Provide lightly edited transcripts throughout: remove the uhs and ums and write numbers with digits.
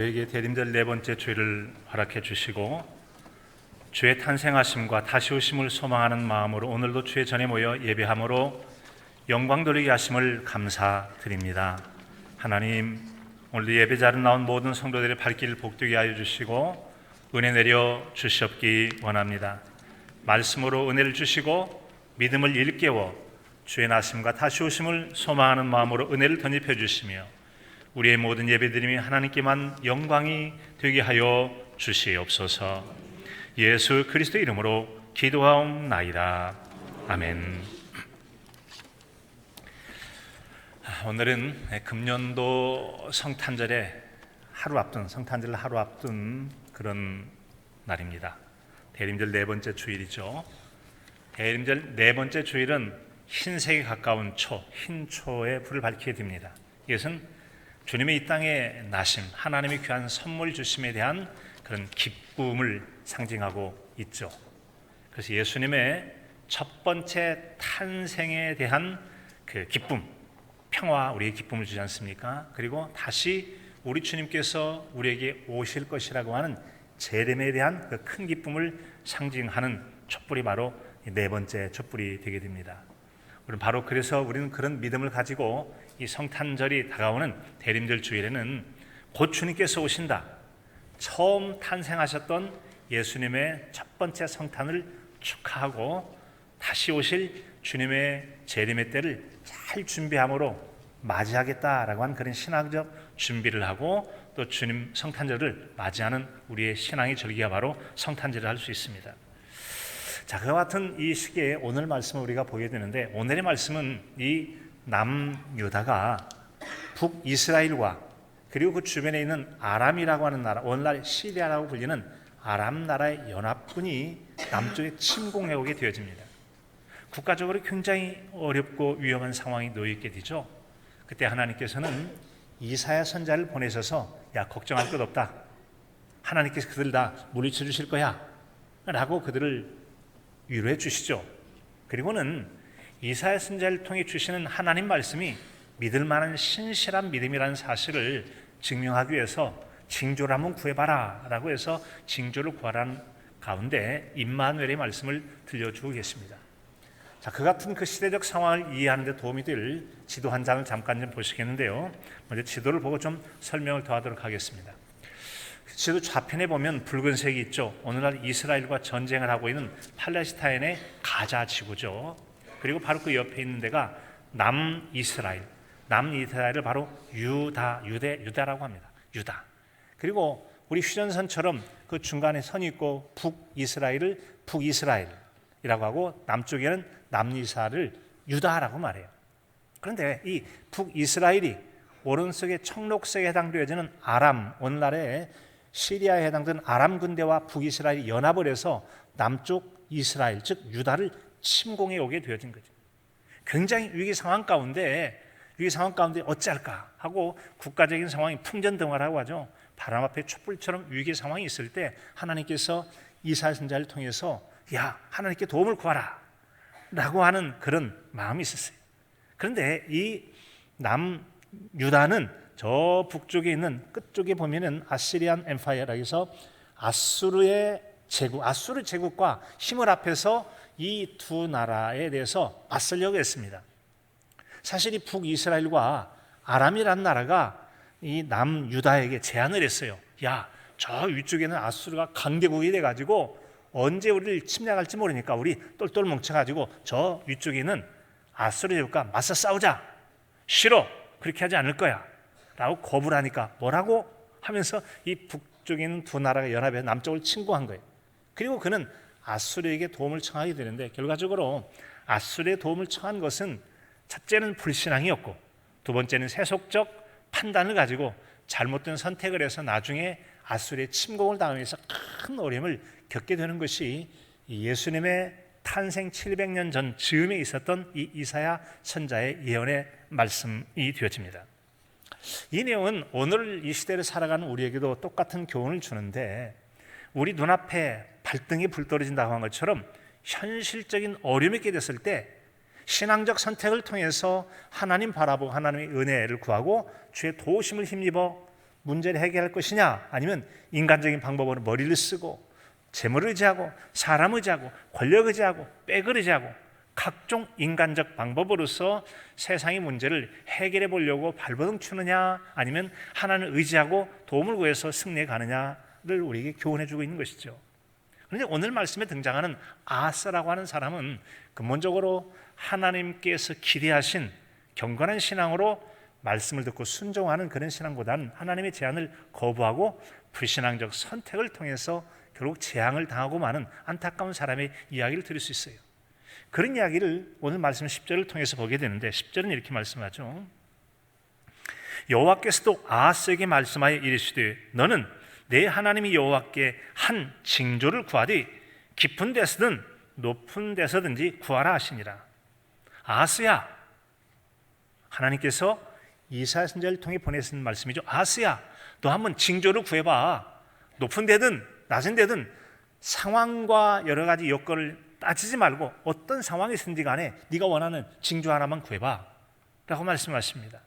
저에게 대림절 네 번째 주일을 허락해 주시고 주의 탄생하심과 다시 오심을 소망하는 마음으로 오늘도 주의 전에 모여 예배함으로 영광 돌리게 하심을 감사드립니다. 하나님, 오늘도 예배 자리에 나온 모든 성도들의 발길을 복되게 하여 주시고 은혜 내려 주시옵기 원합니다. 말씀으로 은혜를 주시고 믿음을 일깨워 주의 나심과 다시 오심을 소망하는 마음으로 은혜를 덧입혀 주시며 우리의 모든 예배드림이 하나님께만 영광이 되게 하여 주시옵소서. 예수 그리스도 이름으로 기도하옵나이다. 아멘. 오늘은 금년도 성탄절을 하루 앞둔 그런 날입니다. 대림절 네 번째 주일이죠. 대림절 네 번째 주일은 흰색에 가까운 흰 초에 불을 밝히게 됩니다. 이것은 주님의 이 땅에 나심, 하나님의 귀한 선물 주심에 대한 그런 기쁨을 상징하고 있죠. 그래서 예수님의 첫 번째 탄생에 대한 그 기쁨, 평화, 우리의 기쁨을 주지 않습니까? 그리고 다시 우리 주님께서 우리에게 오실 것이라고 하는 재림에 대한 그 큰 기쁨을 상징하는 촛불이 바로 네 번째 촛불이 되게 됩니다. 바로 그래서 우리는 그런 믿음을 가지고 이 성탄절이 다가오는 대림절 주일에는 곧 주님께서 오신다, 처음 탄생하셨던 예수님의 첫 번째 성탄을 축하하고 다시 오실 주님의 재림의 때를 잘 준비함으로 맞이하겠다라고 하는 그런 신앙적 준비를 하고 또 주님 성탄절을 맞이하는 우리의 신앙의 절기가 바로 성탄절을 할 수 있습니다. 자, 그와 같은 이 시기에 오늘 말씀을 우리가 보게 되는데, 오늘의 말씀은 이 남유다가 북이스라엘과 그리고 그 주변에 있는 아람이라고 하는 나라, 오늘날 시리아라고 불리는 아람 나라의 연합군이 남쪽에 침공해 오게 되어집니다. 국가적으로 굉장히 어렵고 위험한 상황이 놓여 있게 되죠. 그때 하나님께서는 이사야 선지자를 보내셔서 야, 걱정할 것 없다, 하나님께서 그들 다 물리쳐 주실 거야 라고 그들을 위로해 주시죠. 그리고는 이사야 선지자를 통해 주시는 하나님 말씀이 믿을 만한 신실한 믿음이라는 사실을 증명하기 위해서 징조를 한번 구해봐라 라고 해서 징조를 구하라는 가운데 임마누엘의 말씀을 들려주고 계십니다. 자, 그 같은 그 시대적 상황을 이해하는 데 도움이 될 지도 한 장을 잠깐 좀 보시겠는데요. 먼저 지도를 보고 좀 설명을 더하도록 하겠습니다. 지도 좌편에 보면 붉은색이 있죠. 오늘날 이스라엘과 전쟁을 하고 있는 팔레스타인의 가자 지구죠. 그리고 바로 그 옆에 있는 데가 남이스라엘을 바로 유다라고 합니다. 유다. 그리고 우리 휴전선처럼 그 중간에 선이 있고 북이스라엘을 북이스라엘이라고 하고 남쪽에는 남이스라엘을 유다라고 말해요. 그런데 이 북이스라엘이 오른쪽에 청록색에 해당되어지는 아람, 오늘날의 시리아에 해당되는 아람 군대와 북이스라엘이 연합을 해서 남쪽 이스라엘, 즉 유다를 침공해 오게 되어진 거죠. 굉장히 위기 상황 가운데 어찌할까 하고 국가적인 상황이 풍전등화라고 하죠. 바람 앞에 촛불처럼 위기 상황이 있을 때 하나님께서 이사야 선지자를 통해서 야, 하나님께 도움을 구하라 라고 하는 그런 마음이 있었어요. 그런데 이 남유다는 저 북쪽에 있는 끝쪽에 보면은 아시리안 엠파이어라고 해서 아수르 제국과 힘을 합해서 이 두 나라에 대해서 맞서려고 했습니다. 사실 이 북이스라엘과 아람이라는 나라가 이 남유다에게 제안을 했어요. 야, 저 위쪽에는 아수르가 강대국이 돼가지고 언제 우리를 침략할지 모르니까 우리 똘똘 뭉쳐가지고 저 위쪽에는 아수르 제국과 맞서 싸우자. 싫어, 그렇게 하지 않을 거야 라고 거부를 하니까 뭐라고 하면서 이 북쪽에 있는 두 나라가 연합해서 남쪽을 침공한 거예요. 그리고 그는 아수르에게 도움을 청하게 되는데 결과적으로 아수르의 도움을 청한 것은 첫째는 불신앙이었고 두 번째는 세속적 판단을 가지고 잘못된 선택을 해서 나중에 아수르의 침공을 당하면서 큰 어려움을 겪게 되는 것이 예수님의 탄생 700년 전 즈음에 있었던 이 이사야 선지자의 예언의 말씀이 되어집니다. 이 내용은 오늘 이 시대를 살아가는 우리에게도 똑같은 교훈을 주는데, 우리 눈앞에 발등에 불 떨어진다고 한 것처럼 현실적인 어려움이 있게 됐을 때 신앙적 선택을 통해서 하나님 바라보고 하나님의 은혜를 구하고 주의 도우심을 힘입어 문제를 해결할 것이냐, 아니면 인간적인 방법으로 머리를 쓰고 재물을 의지하고 사람 의지하고 권력 의지하고 백을 의지하고 각종 인간적 방법으로서 세상의 문제를 해결해 보려고 발버둥 치느냐, 아니면 하나님을 의지하고 도움을 구해서 승리해 가느냐를 우리에게 교훈해 주고 있는 것이죠. 그런데 오늘 말씀에 등장하는 아하스라고 하는 사람은 근본적으로 하나님께서 기대하신 경건한 신앙으로 말씀을 듣고 순종하는 그런 신앙보다는 하나님의 제안을 거부하고 불신앙적 선택을 통해서 결국 재앙을 당하고 마는 안타까운 사람의 이야기를 들을 수 있어요. 그런 이야기를 오늘 말씀 10절을 통해서 보게 되는데, 10절은 이렇게 말씀하죠. 여호와께서도 아하스에게 말씀하여 이르시되 너는 내 하나님이 여호와께 한 징조를 구하되 깊은 데서든 높은 데서든지 구하라 하시니라. 아하스야, 하나님께서 이사야 선지자를 통해 보내신 말씀이죠. 아하스야, 너 한번 징조를 구해봐. 높은 데든 낮은 데든 상황과 여러 가지 여건을 따지지 말고 어떤 상황이 있든지 간에 네가 원하는 징조 하나만 구해봐 라고 말씀하십니다.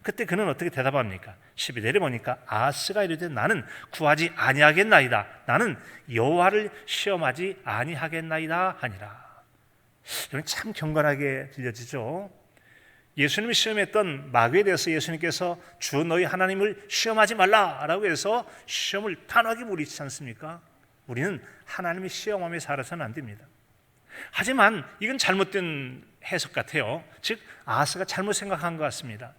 그때 그는 어떻게 대답합니까? 12절에 보니까 아하스가 이르되 나는 구하지 아니하겠나이다. 나는 여호와를 시험하지 아니하겠나이다 하니라. 이건 참 경건하게 들려지죠. 예수님이 시험했던 마귀에 대해서 예수님께서 주 너희 하나님을 시험하지 말라라고 해서 시험을 단호하게 물리치지 않습니까? 우리는 하나님의 시험함에 살아서는 안 됩니다. 하지만 이건 잘못된 해석 같아요. 즉 아하스가 잘못 생각한 것 같습니다.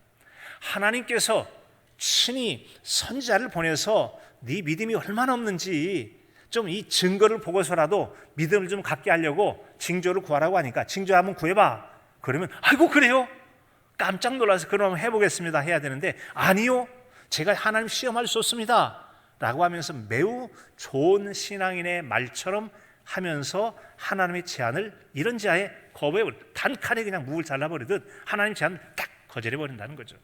하나님께서 친히 선지자를 보내서 네 믿음이 얼마나 없는지 좀 이 증거를 보고서라도 믿음을 좀 갖게 하려고 징조를 구하라고 하니까 징조 한번 구해봐. 그러면 아이고 그래요? 깜짝 놀라서 그럼 한번 해보겠습니다 해야 되는데, 아니요, 제가 하나님 시험할 수 없습니다 라고 하면서 매우 좋은 신앙인의 말처럼 하면서 하나님의 제안을 이런 지하에 거부해버려, 단칼에 그냥 무을 잘라버리듯 하나님 제안을 딱 거절해버린다는 거죠.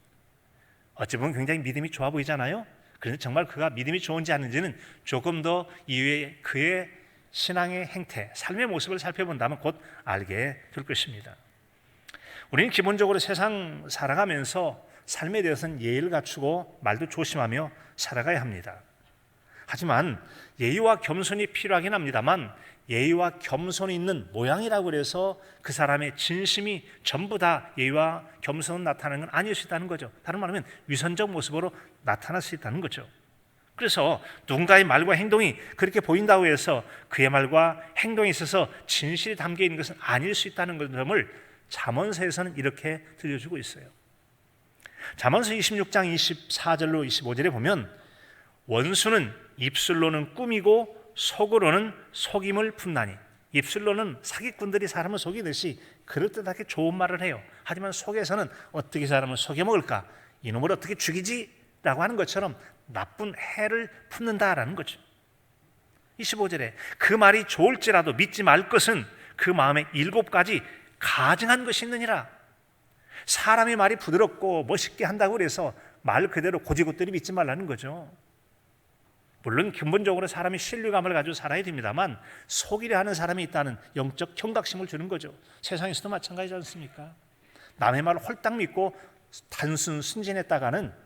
어찌 보면 굉장히 믿음이 좋아 보이잖아요. 그런데 정말 그가 믿음이 좋은지 아닌지는 조금 더 이후에 그의 신앙의 행태, 삶의 모습을 살펴본다면 곧 알게 될 것입니다. 우리는 기본적으로 세상 살아가면서 삶에 대해서는 예의를 갖추고 말도 조심하며 살아가야 합니다. 하지만 예의와 겸손이 필요하긴 합니다만 예의와 겸손이 있는 모양이라고 해서 그 사람의 진심이 전부 다 예의와 겸손을 나타내는 건 아닐 수 있다는 거죠. 다른 말하면 위선적 모습으로 나타날 수 있다는 거죠. 그래서 누군가의 말과 행동이 그렇게 보인다고 해서 그의 말과 행동에 있어서 진실이 담겨 있는 것은 아닐 수 있다는 점을 잠언서에서는 이렇게 들려주고 있어요. 잠언서 26장 24절로 25절에 보면 원수는 입술로는 꾸미고 속으로는 속임을 품나니, 입술로는 사기꾼들이 사람을 속이듯이 그럴듯하게 좋은 말을 해요. 하지만 속에서는 어떻게 사람을 속여먹을까, 이놈을 어떻게 죽이지 라고 하는 것처럼 나쁜 해를 품는다라는 거죠. 25절에 그 말이 좋을지라도 믿지 말 것은 그 마음에 7가지 가증한 것이 있느니라. 사람의 말이 부드럽고 멋있게 한다고 해서 말 그대로 고지고대로 믿지 말라는 거죠. 물론 근본적으로 사람이 신뢰감을 가지고 살아야 됩니다만 속이려 하는 사람이 있다는 영적 경각심을 주는 거죠. 세상에서도 마찬가지지 않습니까? 남의 말을 홀딱 믿고 단순 순진했다가는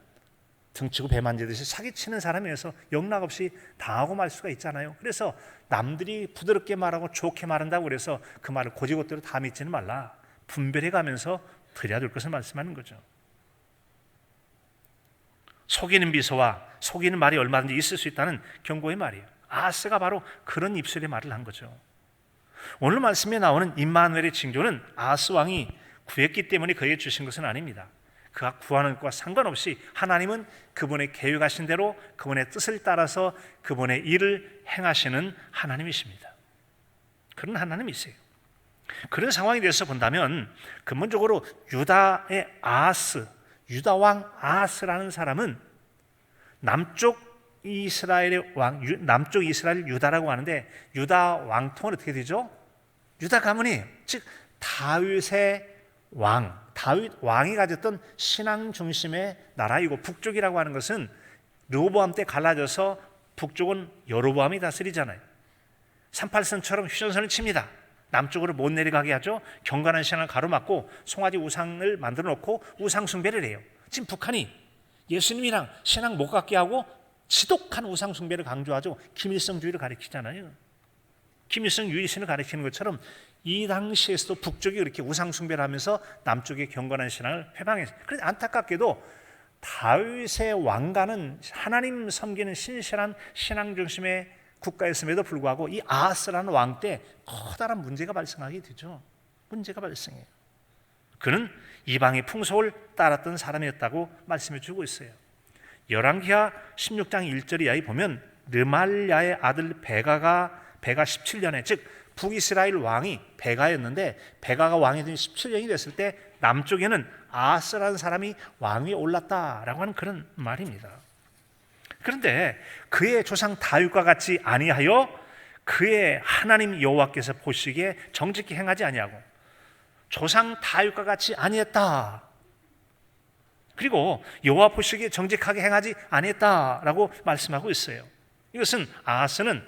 등치고 배 만지듯이 사기치는 사람에 의해서 영락없이 당하고 말 수가 있잖아요. 그래서 남들이 부드럽게 말하고 좋게 말한다고 그래서 그 말을 고지고대로 다 믿지는 말라. 분별해 가면서 드려야 될 것을 말씀하는 거죠. 속이는 비서와 속이는 말이 얼마든지 있을 수 있다는 경고의 말이에요. 아하스가 바로 그런 입술의 말을 한 거죠. 오늘 말씀에 나오는 임마누엘의 징조는 아하스 왕이 구했기 때문에 그에게 주신 것은 아닙니다. 그가 구하는 것과 상관없이 하나님은 그분의 계획하신 대로 그분의 뜻을 따라서 그분의 일을 행하시는 하나님이십니다. 그런 하나님이세요. 그런 상황에 대해서 본다면 근본적으로 유다의 아하스, 유다 왕 아하스라는 사람은 남쪽 이스라엘 유다라고 하는데 유다 왕통은 어떻게 되죠? 유다 가문이에요. 즉 다윗의 다윗 왕이 가졌던 신앙 중심의 나라이고, 북쪽이라고 하는 것은 르호보암 때 갈라져서 북쪽은 여로보암이 다스리잖아요. 38선처럼 휴전선을 칩니다. 남쪽으로 못 내려가게 하죠. 경건한 신앙을 가로막고 송아지 우상을 만들어 놓고 우상 숭배를 해요. 지금 북한이 예수님이랑 신앙 못 갖게 하고 지독한 우상 숭배를 강조하죠. 김일성주의를 가리키잖아요. 김일성 유일신을 가리키는 것처럼 이 당시에서도 북쪽이 그렇게 우상 숭배를 하면서 남쪽의 경건한 신앙을 회방했어요. 그런데 안타깝게도 다윗의 왕가는 하나님 섬기는 신실한 신앙 중심의 국가였음에도 불구하고 이 아하스라는 왕 때 커다란 문제가 발생하게 되죠. 문제가 발생해요. 그는 이방의 풍속을 따랐던 사람이었다고 말씀해 주고 있어요. 열왕기하 16장 1절 이하에 보면 르말야의 아들 베가 17년에, 즉 북이스라엘 왕이 베가였는데 베가가 왕이 된 17년이 됐을 때 남쪽에는 아하스라는 사람이 왕위에 올랐다라고 하는 그런 말입니다. 그런데 그의 조상 다윗과 같이 아니하여 그의 하나님 여호와께서 보시기에 정직히 행하지 아니하고 조상 다윗과 같이 아니했다. 그리고 여호와 보시기에 정직하게 행하지 아니했다라고 말씀하고 있어요. 이것은 아하스는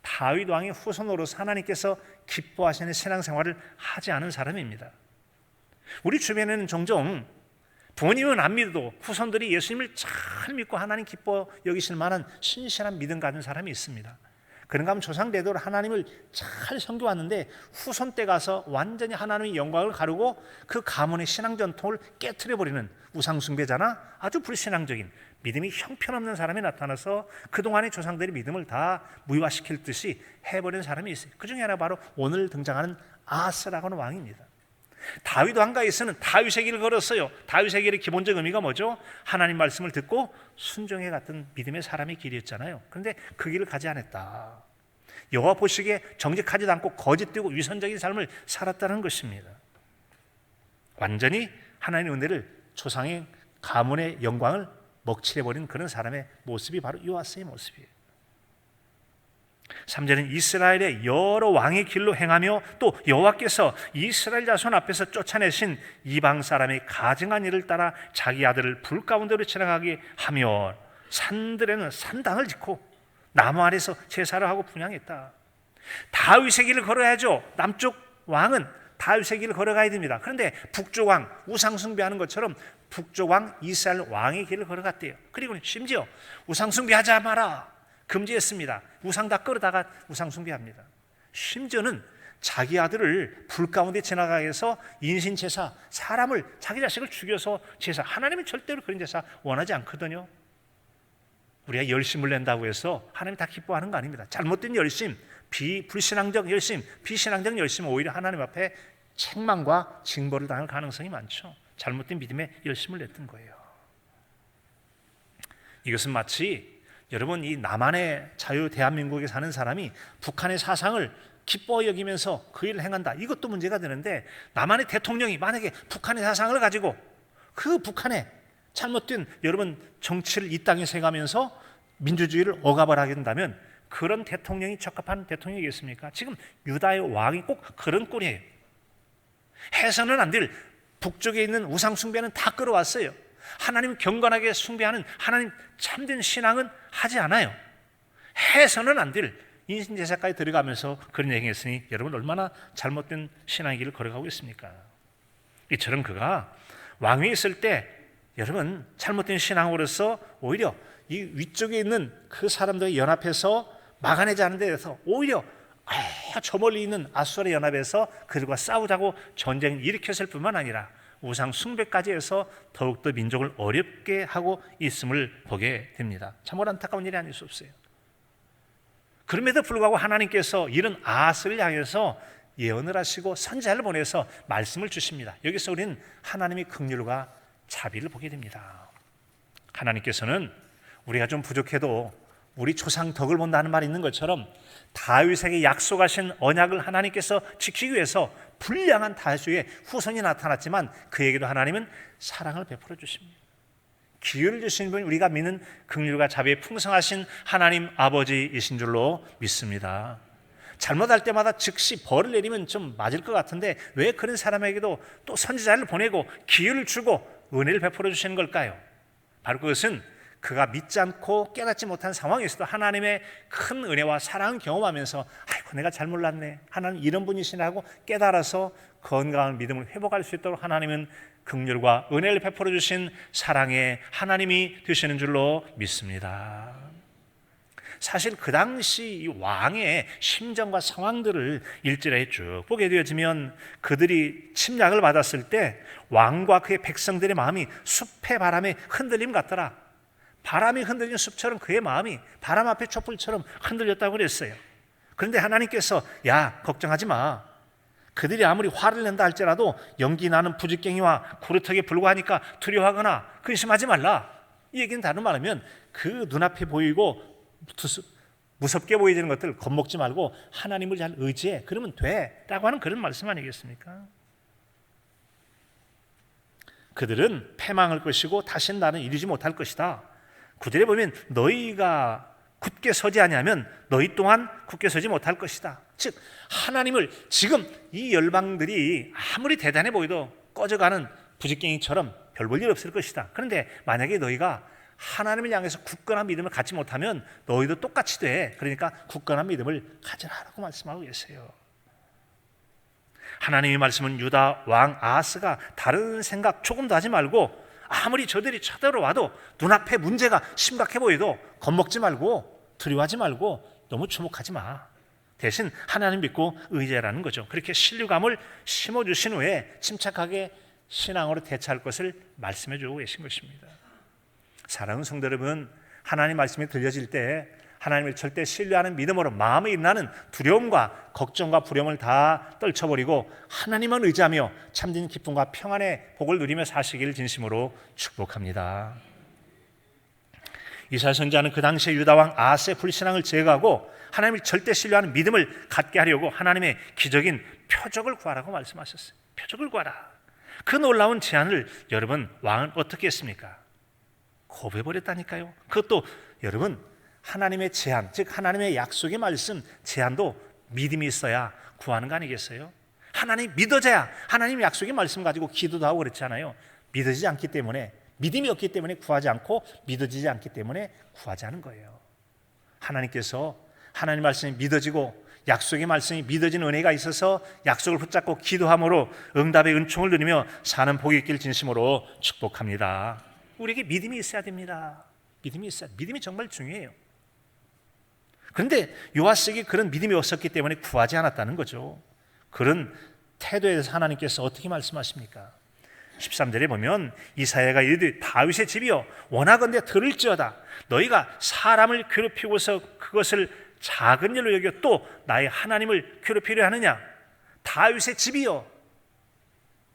다윗 왕의 후손으로서 하나님께서 기뻐하시는 신앙생활을 하지 않은 사람입니다. 우리 주변에는 종종 부모님은 안 믿어도 후손들이 예수님을 잘 믿고 하나님 기뻐 여기실 만한 신실한 믿음 가진 사람이 있습니다. 그런가 하면 조상 대대로 하나님을 잘 섬겨왔는데 후손 때 가서 완전히 하나님의 영광을 가르고 그 가문의 신앙 전통을 깨트려버리는 우상숭배자나 아주 불신앙적인 믿음이 형편없는 사람이 나타나서 그동안의 조상들의 믿음을 다 무효화시킬 듯이 해버린 사람이 있어요. 그 중에 하나 바로 오늘 등장하는 아하스라고 하는 왕입니다. 다윗 왕가에서는 다윗의 길을 걸었어요. 다윗의 길의 기본적 의미가 뭐죠? 하나님 말씀을 듣고 순종해 갔던 믿음의 사람의 길이었잖아요. 그런데 그 길을 가지 않았다. 여호와 보시기에 정직하지도 않고 거짓되고 위선적인 삶을 살았다는 것입니다. 완전히 하나님의 은혜를 조상의 가문의 영광을 먹칠해버린 그런 사람의 모습이 바로 요아스의 모습이에요. 3절은 이스라엘의 여러 왕의 길로 행하며 또 여호와께서 이스라엘 자손 앞에서 쫓아내신 이방 사람의 가증한 일을 따라 자기 아들을 불 가운데로 지나가게 하며 산들에는 산당을 짓고 나무 아래서 제사를 하고 분향했다. 다윗의 길을 걸어야죠. 남쪽 왕은 다윗의 길을 걸어가야 됩니다. 그런데 북쪽 왕, 우상 숭배하는 것처럼 북쪽 왕 이스라엘 왕의 길을 걸어갔대요. 그리고 심지어 우상 숭배하지 마라 금지했습니다. 우상 다 끌어다가 우상 숭배합니다. 심지어는 자기 아들을 불 가운데 지나가게 해서 인신 제사, 사람을 자기 자식을 죽여서 제사, 하나님은 절대로 그런 제사 원하지 않거든요. 우리가 열심을 낸다고 해서 하나님이 다 기뻐하는 거 아닙니다. 잘못된 열심, 불신앙적 열심, 비신앙적 열심은 오히려 하나님 앞에 책망과 징벌을 당할 가능성이 많죠. 잘못된 믿음에 열심을 냈던 거예요. 이것은 마치 여러분 이 남한의 자유 대한민국에 사는 사람이 북한의 사상을 기뻐 여기면서 그 일을 행한다. 이것도 문제가 되는데 남한의 대통령이 만약에 북한의 사상을 가지고 그 북한의 잘못된 여러분 정치를 이 땅에 세가면서 민주주의를 억압을 하게 된다면 그런 대통령이 적합한 대통령이겠습니까? 지금 유다의 왕이 꼭 그런 꼴이에요. 해서는 안 될 북쪽에 있는 우상 숭배는 다 끌어왔어요. 하나님 경건하게 숭배하는 하나님 참된 신앙은 하지 않아요. 해서는 안 될 인신제사까지 들어가면서 그런 얘기했으니 여러분 얼마나 잘못된 신앙의 길을 걸어가고 있습니까? 이처럼 그가 왕위에 있을 때 여러분 잘못된 신앙으로서 오히려 이 위쪽에 있는 그 사람들이 연합해서 막아내지 않은 데에서 오히려 저 멀리 있는 아수르의 연합에서 그들과 싸우자고 전쟁을 일으켰을 뿐만 아니라 우상 숭배까지 해서 더욱더 민족을 어렵게 하고 있음을 보게 됩니다. 참으로 안타까운 일이 아닐 수 없어요. 그럼에도 불구하고 하나님께서 이런 아하스를 향해서 예언을 하시고 선지자를 보내서 말씀을 주십니다. 여기서 우리는 하나님의 긍휼과 자비를 보게 됩니다. 하나님께서는 우리가 좀 부족해도 우리 조상 덕을 본다는 말이 있는 것처럼 다윗에게 약속하신 언약을 하나님께서 지키기 위해서 불량한 다윗의 후손이 나타났지만 그에게도 하나님은 사랑을 베풀어 주십니다. 기회를 주신 분이 우리가 믿는 긍휼과 자비에 풍성하신 하나님 아버지이신 줄로 믿습니다. 잘못할 때마다 즉시 벌을 내리면 좀 맞을 것 같은데 왜 그런 사람에게도 또 선지자를 보내고 기회를 주고 은혜를 베풀어 주시는 걸까요? 바로 그것은 그가 믿지 않고 깨닫지 못한 상황에서도 하나님의 큰 은혜와 사랑을 경험하면서 아이고 내가 잘 몰랐네, 하나님 이런 분이시라고 깨달아서 건강한 믿음을 회복할 수 있도록 하나님은 긍휼과 은혜를 베풀어 주신 사랑의 하나님이 되시는 줄로 믿습니다. 사실 그 당시 이 왕의 심정과 상황들을 일절에 쭉 보게 되어지면 그들이 침략을 받았을 때 왕과 그의 백성들의 마음이 숲의 바람에 흔들림 같더라. 바람이 흔들린 숲처럼 그의 마음이 바람 앞에 촛불처럼 흔들렸다고 그랬어요. 그런데 하나님께서 야, 걱정하지 마. 그들이 아무리 화를 낸다 할지라도 연기 나는 부직갱이와 구르터기에 불과하니까 두려워하거나 근심하지 말라. 이 얘기는 다른 말하면 그 눈앞에 보이고 무섭게 보이는 것들 겁먹지 말고 하나님을 잘 의지해. 그러면 돼. 라고 하는 그런 말씀 아니겠습니까? 그들은 패망할 것이고 다시는 나는 이루지 못할 것이다. 구절에 보면 너희가 굳게 서지 아니하면 너희 또한 굳게 서지 못할 것이다. 즉 하나님을 지금 이 열방들이 아무리 대단해 보여도 꺼져가는 부직갱이처럼 별 볼 일 없을 것이다. 그런데 만약에 너희가 하나님을 향해서 굳건한 믿음을 갖지 못하면 너희도 똑같이 돼. 그러니까 굳건한 믿음을 가져라라고 말씀하고 계세요. 하나님의 말씀은 유다 왕 아하스가 다른 생각 조금도 하지 말고 아무리 저들이 쳐들어와도 눈앞에 문제가 심각해 보여도 겁먹지 말고 두려워하지 말고 너무 주목하지 마. 대신 하나님 믿고 의지하라는 거죠. 그렇게 신뢰감을 심어주신 후에 침착하게 신앙으로 대처할 것을 말씀해 주고 계신 것입니다. 사랑하는 성도 여러분, 하나님 말씀이 들려질 때 하나님을 절대 신뢰하는 믿음으로 마음에 일어나는 두려움과 걱정과 불염을 다 떨쳐버리고 하나님만 의지하며 참된 기쁨과 평안의 복을 누리며 사시기를 진심으로 축복합니다. 이사야 선지자는 그 당시에 유다왕 아하스의 불신앙을 제거하고 하나님을 절대 신뢰하는 믿음을 갖게 하려고 하나님의 기적인 표적을 구하라고 말씀하셨어요. 표적을 구하라. 그 놀라운 제안을 여러분 왕은 어떻게 했습니까? 거부해버렸다니까요. 그것도 여러분 하나님의 제안, 즉 하나님의 약속의 말씀 제안도 믿음이 있어야 구하는 거 아니겠어요? 하나님 믿어져야 하나님의 약속의 말씀 가지고 기도도 하고 그렇잖아요. 믿어지지 않기 때문에, 믿음이 없기 때문에 구하지 않고 믿어지지 않기 때문에 구하지 않은 거예요. 하나님께서 하나님 말씀이 믿어지고 약속의 말씀이 믿어지는 은혜가 있어서 약속을 붙잡고 기도함으로 응답의 은총을 누리며 사는 복이 있길 진심으로 축복합니다. 우리에게 믿음이 있어야 됩니다. 믿음이 정말 중요해요. 그런데 요아스에게 그런 믿음이 없었기 때문에 구하지 않았다는 거죠. 그런 태도에 대해서 하나님께서 어떻게 말씀하십니까? 13절에 보면 이사야가 이르되 다윗의 집이여 원하건대 들을지어다. 너희가 사람을 괴롭히고서 그것을 작은 일로 여겨 또 나의 하나님을 괴롭히려 하느냐? 다윗의 집이여.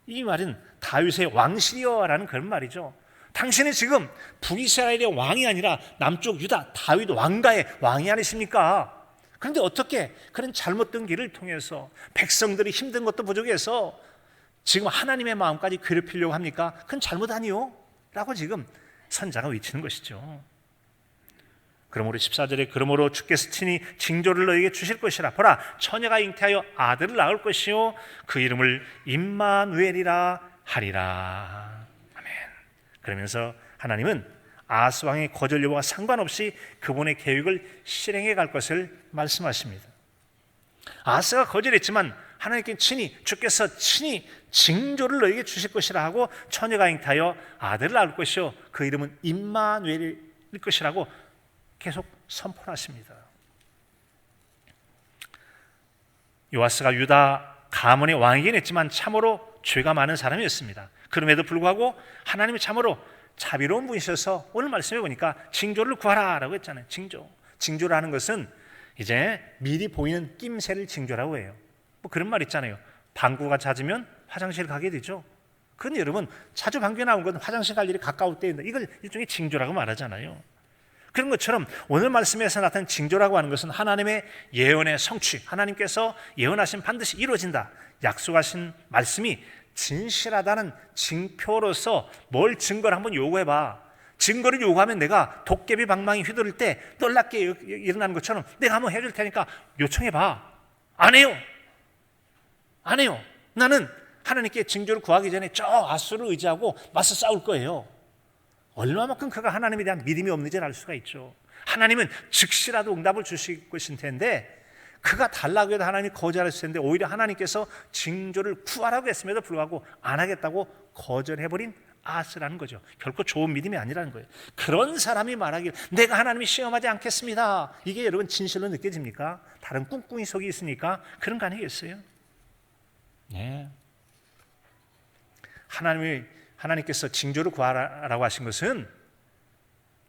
이 말은 다윗의 왕실이여 라는 그런 말이죠. 당신은 지금 북이스라엘의 왕이 아니라 남쪽 유다 다윗 왕가의 왕이 아니십니까? 그런데 어떻게 그런 잘못된 길을 통해서 백성들이 힘든 것도 부족해서 지금 하나님의 마음까지 괴롭히려고 합니까? 그건 잘못 아니요? 라고 지금 선자가 외치는 것이죠. 그러므로 14절에 그러므로 주께서 친히 징조를 너에게 주실 것이라. 보라 처녀가 잉태하여 아들을 낳을 것이요 그 이름을 임마누엘이라 하리라. 그러면서 하나님은 아하스 왕의 거절 여부와 상관없이 그분의 계획을 실행해 갈 것을 말씀하십니다. 아하스가 거절했지만 하나님께 주께서 친히 징조를 너에게 주실 것이라 하고 처녀가 잉태하여 아들을 낳을 것이요 그 이름은 임마누엘일 것이라고 계속 선포하십니다. 요아스가 유다 가문의 왕이긴 했지만 참으로 죄가 많은 사람이었습니다. 그럼에도 불구하고 하나님이 참으로 자비로운 분이셔서 오늘 말씀해 보니까 징조를 구하라라고 했잖아요. 징조라는 것은 이제 미리 보이는 낌새를 징조라고 해요. 뭐 그런 말 있잖아요. 방구가 잦으면 화장실 가게 되죠. 그건 여러분 자주 방귀 나온 건 화장실 갈 일이 가까울 때 이걸 일종의 징조라고 말하잖아요. 그런 것처럼 오늘 말씀에서 나타난 징조라고 하는 것은 하나님의 예언의 성취, 하나님께서 예언하신 반드시 이루어진다, 약속하신 말씀이 진실하다는 징표로서 뭘 증거를 한번 요구해봐. 증거를 요구하면 내가 도깨비 방망이 휘두를 때 놀랍게 일어나는 것처럼 내가 한번 해줄 테니까 요청해봐. 안 해요. 나는 하나님께 징조를 구하기 전에 저 아수를 의지하고 맞서 싸울 거예요. 얼마만큼 그가 하나님에 대한 믿음이 없는지를 알 수가 있죠. 하나님은 즉시라도 응답을 주실 것인 텐데 그가 달라고 해도 하나님이 거절했을 텐데 오히려 하나님께서 징조를 구하라고 했음에도 불구하고 안 하겠다고 거절해버린 아하스라는 거죠. 결코 좋은 믿음이 아니라는 거예요. 그런 사람이 말하길 내가 하나님이 시험하지 않겠습니다. 이게 여러분 진실로 느껴집니까? 다른 꿍꿍이 속이 있으니까 그런 거 아니겠어요? 네. 하나님께서 징조를 구하라고 하신 것은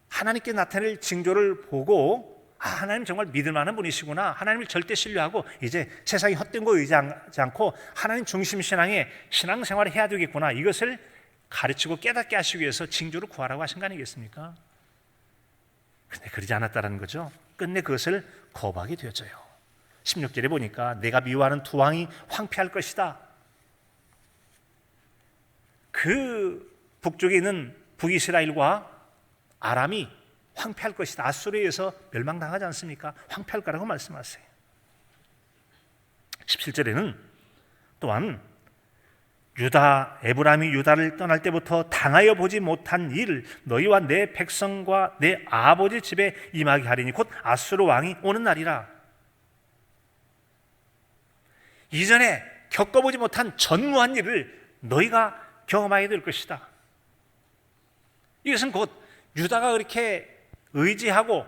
하나님께 나타낼 징조를 보고 하나님 정말 믿을 만한 분이시구나, 하나님을 절대 신뢰하고 이제 세상이 헛된 거 의지하지 않고 하나님 중심 신앙의 신앙생활을 해야 되겠구나, 이것을 가르치고 깨닫게 하시기 위해서 징조를 구하라고 하신 거 아니겠습니까? 근데 그러지 않았다는 거죠. 끝내 그것을 거부하게 되어져요. 16절에 보니까 내가 미워하는 두 왕이 황폐할 것이다. 그 북쪽에 있는 북이스라엘과 아람이 황폐할 것이다. 아수르에 의해서 멸망당하지 않습니까? 황폐할 거라고 말씀하세요. 17절에는 또한 에브라임이 유다를 떠날 때부터 당하여 보지 못한 일을 너희와 내 백성과 내 아버지 집에 임하게 하리니 곧 아수르 왕이 오는 날이라. 이전에 겪어보지 못한 전무한 일을 너희가 경험하게 될 것이다. 이것은 곧 유다가 그렇게 의지하고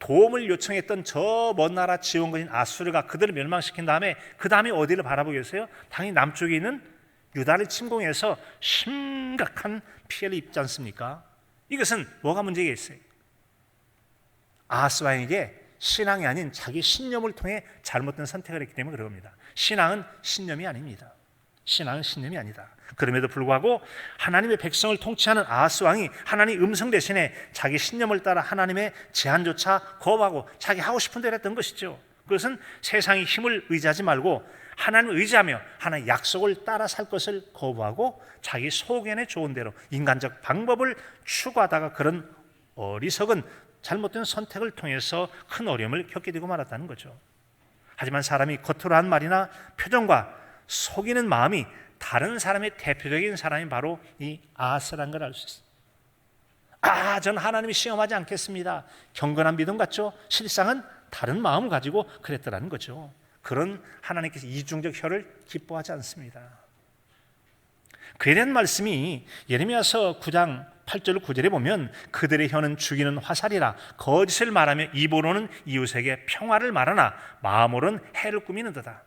도움을 요청했던 저 먼 나라 지원군인 아수르가 그들을 멸망시킨 다음에 그 다음에 어디를 바라보겠어요? 당연히 남쪽에 있는 유다를 침공해서 심각한 피해를 입지 않습니까? 이것은 뭐가 문제겠어요? 아하스 왕에게 신앙이 아닌 자기 신념을 통해 잘못된 선택을 했기 때문에 그런 겁니다. 신앙은 신념이 아닙니다. 신앙은 신념이 아니다. 그럼에도 불구하고 하나님의 백성을 통치하는 아하스 왕이 하나님 음성 대신에 자기 신념을 따라 하나님의 제안조차 거부하고 자기 하고 싶은 대로 했던 것이죠. 그것은 세상의 힘을 의지하지 말고 하나님을 의지하며 하나님의 약속을 따라 살 것을 거부하고 자기 소견에 좋은 대로 인간적 방법을 추구하다가 그런 어리석은 잘못된 선택을 통해서 큰 어려움을 겪게 되고 말았다는 거죠. 하지만 사람이 겉으로 한 말이나 표정과 속이는 마음이 다른 사람의 대표적인 사람이 바로 이 아하스라는 걸 알 수 있어요. 전 하나님이 시험하지 않겠습니다. 경건한 믿음 같죠? 실상은 다른 마음을 가지고 그랬더라는 거죠. 그런 하나님께서 이중적 혀를 기뻐하지 않습니다. 그에 대한 말씀이 예레미야서 9장 8절 9절에 보면 그들의 혀는 죽이는 화살이라 거짓을 말하며 입으로는 이웃에게 평화를 말하나 마음으로는 해를 꾸미는도다.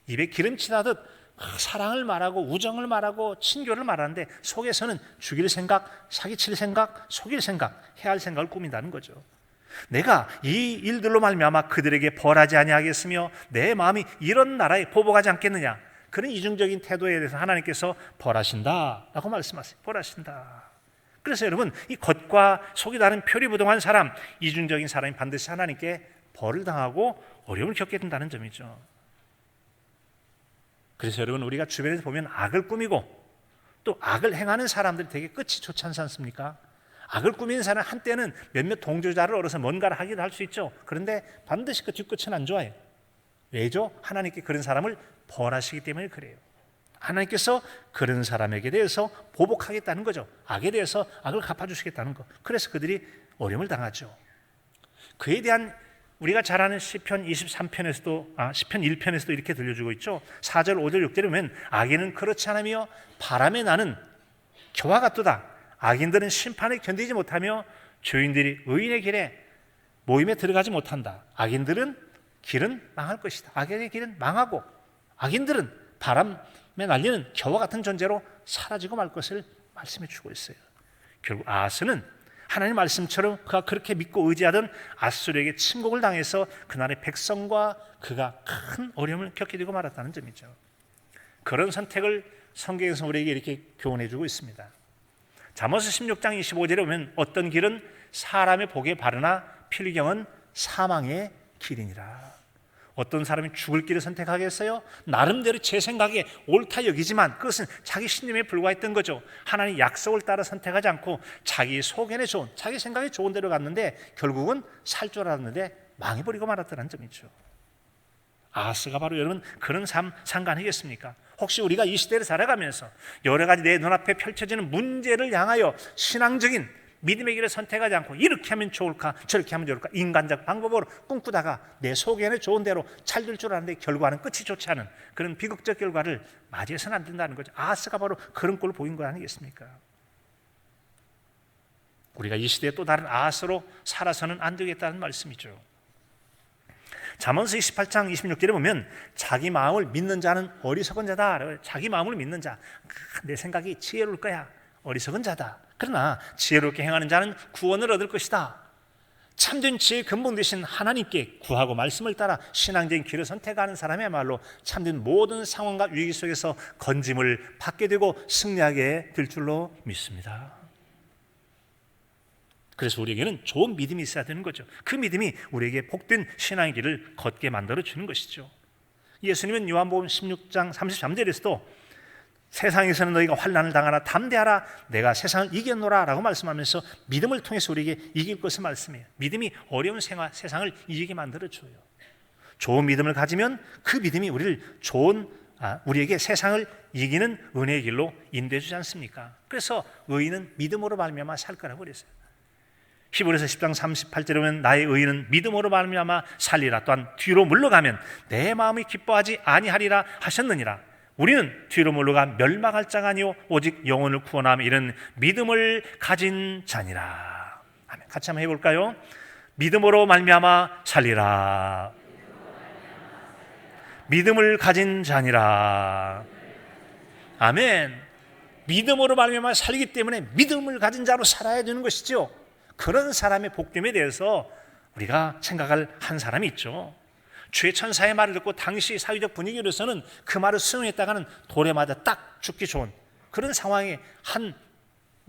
입에 기름칠하듯 사랑을 말하고 우정을 말하고 친교를 말하는데 속에서는 죽일 생각, 사기칠 생각, 속일 생각, 해할 생각을 꾸민다는 거죠. 내가 이 일들로 말미암아 그들에게 벌하지 아니하겠으며 내 마음이 이런 나라에 보복하지 않겠느냐, 그런 이중적인 태도에 대해서 하나님께서 벌하신다라고 말씀하세요. 벌하신다. 그래서 여러분, 이 겉과 속이 다른 표리부동한 사람, 이중적인 사람이 반드시 하나님께 벌을 당하고 어려움을 겪게 된다는 점이죠. 그래서 여러분, 우리가 주변에서 보면 악을 꾸미고 또 악을 행하는 사람들이 되게 끝이 좋지 않지 않습니까? 악을 꾸미는 사람은 한때는 몇몇 동조자를 얻어서 뭔가를 하기도 할 수 있죠. 그런데 반드시 그 뒷끝은 안 좋아요. 왜죠? 하나님께 그런 사람을 벌하시기 때문에 그래요. 하나님께서 그런 사람에게 대해서 보복하겠다는 거죠. 악에 대해서 악을 갚아주시겠다는 거. 그래서 그들이 어려움을 당하죠. 그에 대한 우리가 잘 아는 시편 23편에서도 시편 1편에서도 이렇게 들려주고 있죠. 4절, 5절, 6절에 보면 악인은 그렇지 않으며 바람에 나는 겨와 같도다. 악인들은 심판을 견디지 못하며 죄인들이 의인의 길에 모임에 들어가지 못한다. 악인들은 길은 망할 것이다. 악인의 길은 망하고 악인들은 바람에 날리는 겨와 같은 존재로 사라지고 말 것을 말씀해 주고 있어요. 결국 아하스는 하나님 말씀처럼 그가 그렇게 믿고 의지하던 아수르에게 침공을 당해서 그날의 백성과 그가 큰 어려움을 겪게 되고 말았다는 점이죠. 그런 선택을 성경에서 우리에게 이렇게 교훈해 주고 있습니다. 잠언서 16장 25절에 보면 어떤 길은 사람의 복에 바르나 필경은 사망의 길이니라. 어떤 사람이 죽을 길을 선택하겠어요? 나름대로 제 생각에 옳다 여기지만 그것은 자기 신념에 불과했던 거죠. 하나님 약속을 따라 선택하지 않고 자기 소견에 좋은, 자기 생각에 좋은 대로 갔는데 결국은 살 줄 알았는데 망해버리고 말았다는 점이죠. 아하스가 바로 여러분 그런 삶 산 거 아니겠습니까? 혹시 우리가 이 시대를 살아가면서 여러 가지 내 눈앞에 펼쳐지는 문제를 향하여 신앙적인 믿음의 길을 선택하지 않고 이렇게 하면 좋을까 저렇게 하면 좋을까 인간적 방법으로 꿈꾸다가 내 속에는 좋은 대로 잘 될 줄 아는데 결과는 끝이 좋지 않은 그런 비극적 결과를 맞이해서는 안 된다는 거죠. 아하스가 바로 그런 꼴을 보인 거 아니겠습니까? 우리가 이 시대에 또 다른 아하스로 살아서는 안 되겠다는 말씀이죠. 잠언서 28장 26절에 보면 자기 마음을 믿는 자는 어리석은 자다. 자기 마음을 믿는 자, 내 생각이 지혜로울 거야. 어리석은 자다. 그러나 지혜롭게 행하는 자는 구원을 얻을 것이다. 참된 지혜의 근본 되신 하나님께 구하고 말씀을 따라 신앙적인 길을 선택하는 사람이야말로 참된 모든 상황과 위기 속에서 건짐을 받게 되고 승리하게 될 줄로 믿습니다. 그래서 우리에게는 좋은 믿음이 있어야 되는 거죠. 그 믿음이 우리에게 복된 신앙의 길을 걷게 만들어 주는 것이죠. 예수님은 요한복음 16장 33절에서도 세상에서는 너희가 환난을 당하나 담대하라 내가 세상을 이겼노라 라고 말씀하면서 믿음을 통해서 우리에게 이길 것을 말씀해요. 믿음이 어려운 세상을 이기게 만들어 줘요. 좋은 믿음을 가지면 그 믿음이 우리에게 세상을 이기는 은혜의 길로 인도해 주지 않습니까? 그래서 의인은 믿음으로 말미암아 살 거라고 그랬어요. 히브리서 10장 38절에 보면 나의 의인은 믿음으로 말미암아 살리라. 또한 뒤로 물러가면 내 마음이 기뻐하지 아니하리라 하셨느니라. 우리는 뒤로 물러가 멸망할 자가 아니요 오직 영혼을 구원하며 이런 믿음을 가진 자니라. 아멘. 같이 한번 해볼까요? 믿음으로 말미암아 살리라. 믿음을 가진 자니라. 아멘. 믿음으로 말미암아 살기 때문에 믿음을 가진 자로 살아야 되는 것이죠. 그런 사람의 복됨에 대해서 우리가 생각할 한 사람이 있죠. 주의 천사의 말을 듣고 당시 사회적 분위기로서는 그 말을 수용했다가는 돌에 맞아 딱 죽기 좋은 그런 상황에 한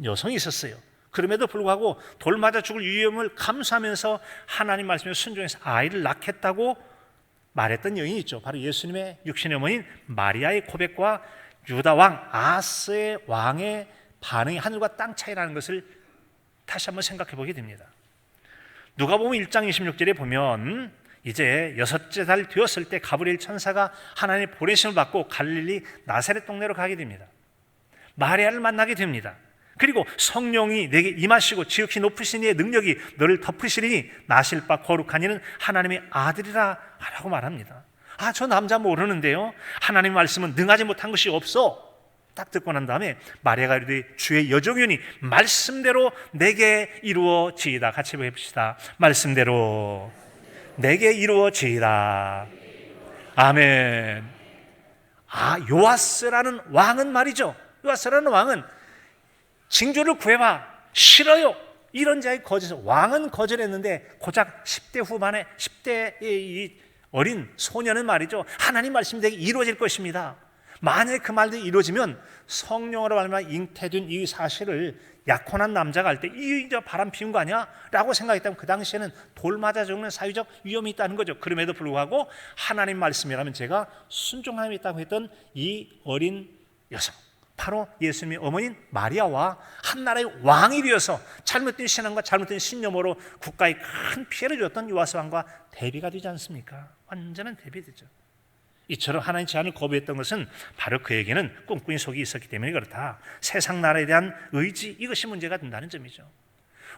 여성이 있었어요. 그럼에도 불구하고 돌 맞아 죽을 위험을 감수하면서 하나님 말씀에 순종해서 아이를 낳겠다고 말했던 여인이 있죠. 바로 예수님의 육신의 어머니인 마리아의 고백과 유다 왕 아하스의 왕의 반응이 하늘과 땅 차이라는 것을 다시 한번 생각해 보게 됩니다. 누가복음 1장 26절에 보면 이제 6째 달 되었을 때 가브리엘 천사가 하나님의 보내심을 받고 갈릴리 나사렛 동네로 가게 됩니다. 마리아를 만나게 됩니다. 그리고 성령이 내게 임하시고 지극히 높으신 이의 능력이 너를 덮으시리니 나실 바 거룩한 이는 하나님의 아들이라 라고 말합니다. 저 남자 모르는데요, 하나님의 말씀은 능하지 못한 것이 없어. 딱 듣고 난 다음에 마리아가 이르되 주의 여종이니 말씀대로 내게 이루어지이다. 같이 해봅시다. 말씀대로 내게 이루어지이다. 아멘. 요아스라는 왕은 말이죠. 요아스라는 왕은 징조를 구해봐. 싫어요. 이런 자의 거짓. 왕은 거절했는데 고작 10대 후반에 10대의 이 어린 소년은 말이죠, 하나님 말씀대로 이루어질 것입니다. 만약에 그 말들이 이루어지면 성령으로 말미암아 잉태된 이 사실을 약혼한 남자가 할 때 이제 바람 피운 거 아니야? 라고 생각했다면 그 당시에는 돌 맞아 죽는 사회적 위험이 있다는 거죠. 그럼에도 불구하고 하나님 말씀이라면 제가 순종함이 있다고 했던 이 어린 여성, 바로 예수님의 어머니인 마리아와 한 나라의 왕이 되어서 잘못된 신앙과 잘못된 신념으로 국가에 큰 피해를 줬던 요아스 왕과 대비가 되지 않습니까? 완전한 대비되죠. 이처럼 하나님 제안을 거부했던 것은 바로 그에게는 꿍꿍이 속이 있었기 때문에 그렇다. 세상 나라에 대한 의지, 이것이 문제가 된다는 점이죠.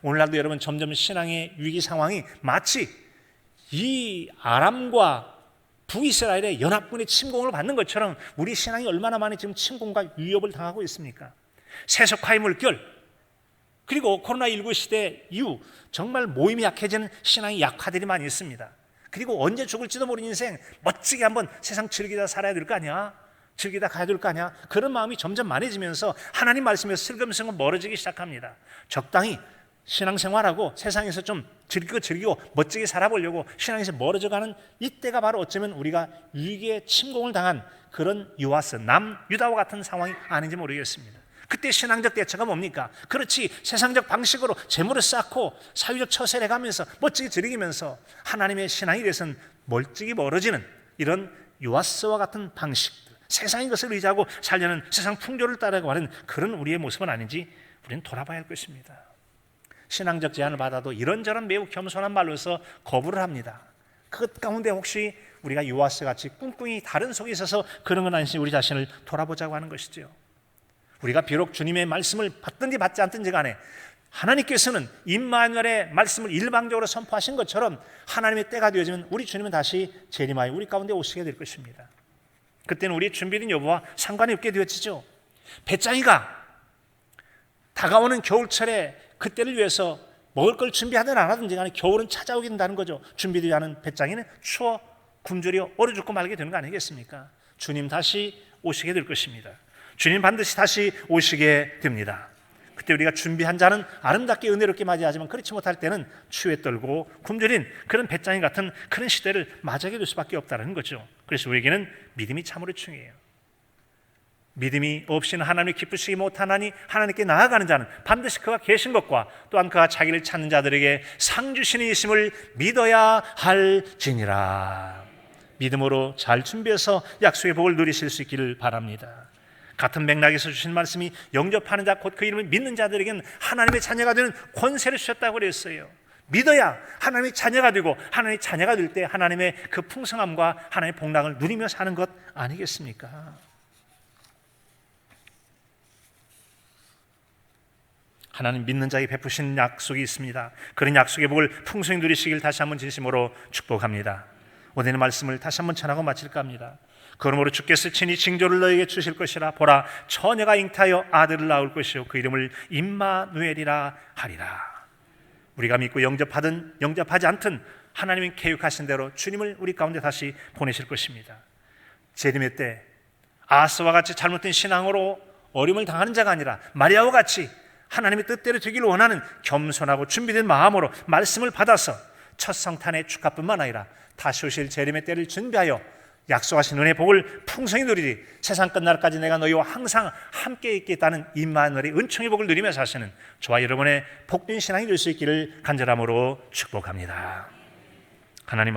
오늘날도 여러분 점점 신앙의 위기 상황이 마치 이 아람과 북이스라엘의 연합군의 침공을 받는 것처럼 우리 신앙이 얼마나 많이 지금 침공과 위협을 당하고 있습니까? 세속화의 물결, 그리고 코로나19 시대 이후 정말 모임이 약해지는 신앙의 약화들이 많이 있습니다. 그리고 언제 죽을지도 모르는 인생 멋지게 한번 세상 즐기다 살아야 될 거 아니야? 즐기다 가야 될 거 아니야? 그런 마음이 점점 많아지면서 하나님 말씀에서 슬금슬금 멀어지기 시작합니다. 적당히 신앙생활하고 세상에서 좀 즐기고 멋지게 살아보려고 신앙에서 멀어져가는 이때가 바로 어쩌면 우리가 위기에 침공을 당한 그런 요아스 남유다와 같은 상황이 아닌지 모르겠습니다. 그때 신앙적 대처가 뭡니까? 그렇지, 세상적 방식으로 재물을 쌓고 사회적 처세를 해가면서 멋지게 즐기면서 하나님의 신앙에 대해서는 멀찍이 멀어지는 이런 요아스와 같은 방식들, 세상의 것을 의지하고 살려는 세상 풍조를 따라가는 그런 우리의 모습은 아닌지 우리는 돌아봐야 할 것입니다. 신앙적 제안을 받아도 이런저런 매우 겸손한 말로서 거부를 합니다. 그 가운데 혹시 우리가 요아스 같이 꿍꿍이 다른 속에 있어서 그런 건 아닌지 우리 자신을 돌아보자고 하는 것이죠. 우리가 비록 주님의 말씀을 받든지 받지 않든지 간에 하나님께서는 임마누엘의 말씀을 일방적으로 선포하신 것처럼 하나님의 때가 되어지면 우리 주님은 다시 재림하여 우리 가운데 오시게 될 것입니다. 그때는 우리의 준비된 여부와 상관이 없게 되어지죠. 배짱이가 다가오는 겨울철에 그때를 위해서 먹을 걸 준비하든 안 하든지 간에 겨울은 찾아오게 된다는 거죠. 준비되지 않은 배짱이는 추워 굶주려 얼어 죽고 말게 되는 거 아니겠습니까? 주님 다시 오시게 될 것입니다. 주님 반드시 다시 오시게 됩니다. 그때 우리가 준비한 자는 아름답게 은혜롭게 맞이하지만 그렇지 못할 때는 추위에 떨고 굶주린 그런 배짱이 같은 그런 시대를 맞이하게 될 수밖에 없다는 거죠. 그래서 우리에게는 믿음이 참으로 중요해요. 믿음이 없이는 하나님을 기쁘시게 못하나니 하나님께 나아가는 자는 반드시 그가 계신 것과 또한 그가 자기를 찾는 자들에게 상 주시는 이심을 믿어야 할지니라. 믿음으로 잘 준비해서 약속의 복을 누리실 수 있기를 바랍니다. 같은 맥락에서 주신 말씀이 영접하는 자 곧 그 이름을 믿는 자들에게는 하나님의 자녀가 되는 권세를 주셨다고 그랬어요. 믿어야 하나님의 자녀가 되고 하나님의 자녀가 될 때 하나님의 그 풍성함과 하나님의 복락을 누리며 사는 것 아니겠습니까? 하나님 믿는 자에게 베푸신 약속이 있습니다. 그런 약속의 복을 풍성히 누리시길 다시 한번 진심으로 축복합니다. 오늘의 말씀을 다시 한번 전하고 마칠까 합니다. 그러므로 주께서 친히 징조를 너에게 주실 것이라. 보라, 처녀가 잉타하여 아들을 낳을 것이요 그 이름을 임마누엘이라 하리라. 우리가 믿고 영접하든 영접하지 않든 하나님이 계획하신 대로 주님을 우리 가운데 다시 보내실 것입니다. 재림의 때 아하스와 같이 잘못된 신앙으로 어려움을 당하는 자가 아니라 마리아와 같이 하나님의 뜻대로 되기를 원하는 겸손하고 준비된 마음으로 말씀을 받아서 첫 성탄의 축하뿐만 아니라 다시 오실 재림의 때를 준비하여 약속하신 은혜의 복을 풍성히 누리리. 세상 끝날까지 내가 너희와 항상 함께 있겠다는 임마누엘의 은총의 복을 누리며 사시는 저와 여러분의 복된 신앙이 될 수 있기를 간절함으로 축복합니다. 하나님